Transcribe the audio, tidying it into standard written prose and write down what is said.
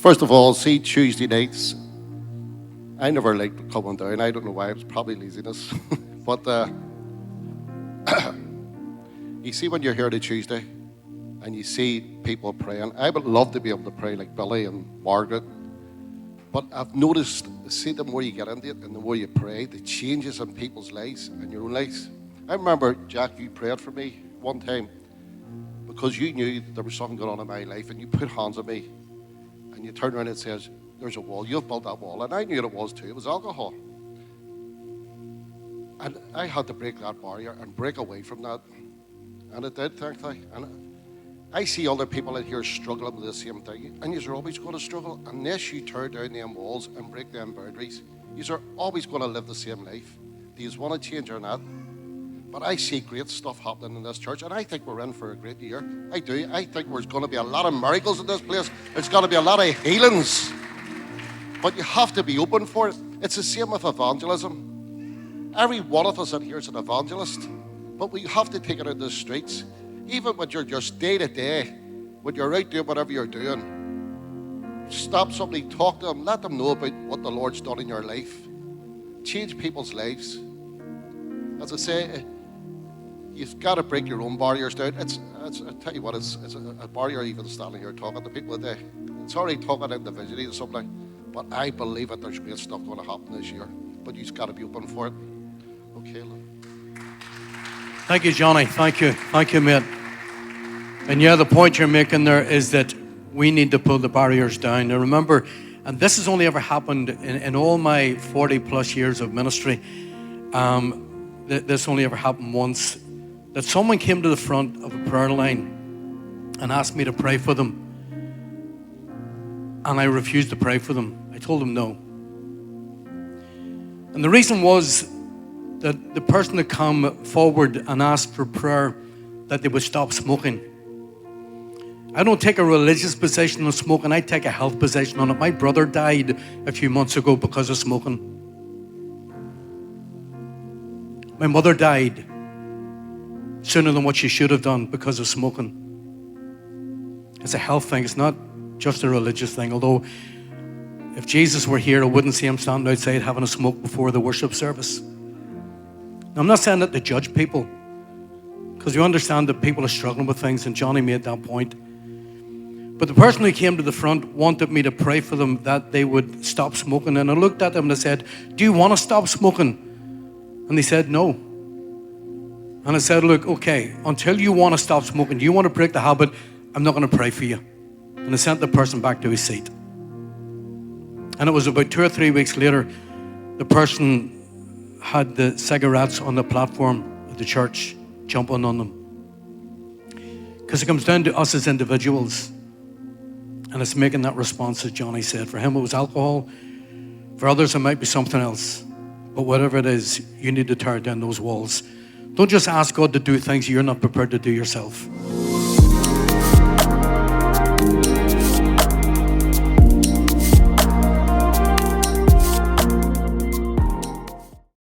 First of all, see Tuesday nights. I never liked coming down. I don't know why. It was probably laziness. But you see, when you're here on a Tuesday and you see people praying, I would love to be able to pray like Billy and Margaret. But I've noticed, see, the more you get into it and the more you pray, the changes in people's lives and your own lives. I remember, Jack, you prayed for me one time because you knew there was something going on in my life, and you put hands on me and you turned around and says, there's a wall. You've built that wall. And I knew it was too. It was alcohol. And I had to break that barrier and break away from that. And it did, thankfully. And I see other people in here struggling with the same thing. And you're always going to struggle unless you tear down them walls and break them boundaries. You're always going to live the same life. Do you want to change or not? But I see great stuff happening in this church, and I think we're in for a great year. I do. I think there's going to be a lot of miracles in this place. There's going to be a lot of healings. But you have to be open for it. It's the same with evangelism. Every one of us in here is an evangelist. But we have to take it out the streets. Even when you're just day to day, when you're out doing whatever you're doing, stop somebody, talk to them, let them know about what the Lord's done in your life. Change people's lives. As I say, you've got to break your own barriers down. I tell you what, it's a barrier even standing here talking to people today. It's already talking individually to somebody, but I believe that there's great stuff going to happen this year. But you've got to be open for it. Okay, Lord. Thank you, Johnny. Thank you, mate. And yeah, the point you're making there is that we need to pull the barriers down. Now remember, and this has only ever happened in all my 40 plus years of ministry, this only ever happened once, that someone came to the front of a prayer line and asked me to pray for them. And I refused to pray for them. I told them no. And the reason was that the person had come forward and asked for prayer that they would stop smoking. I don't take a religious position on smoking, I take a health position on it. My brother died a few months ago because of smoking. My mother died sooner than what she should have done because of smoking. It's a health thing, it's not just a religious thing. Although, if Jesus were here, I wouldn't see him standing outside having a smoke before the worship service. Now, I'm not saying that to judge people, because you understand that people are struggling with things, and Johnny made that point. But the person who came to the front wanted me to pray for them that they would stop smoking. And I looked at them and I said, do you want to stop smoking? And they said, no. And I said, look, okay, until you want to stop smoking, do you want to break the habit? I'm not going to pray for you. And I sent the person back to his seat. And it was about 2 or 3 weeks later, the person had the cigarettes on the platform of the church, jumping on them. Because it comes down to us as individuals. And it's making that response, as Johnny said. For him, it was alcohol. For others, it might be something else. But whatever it is, you need to tear down those walls. Don't just ask God to do things you're not prepared to do yourself.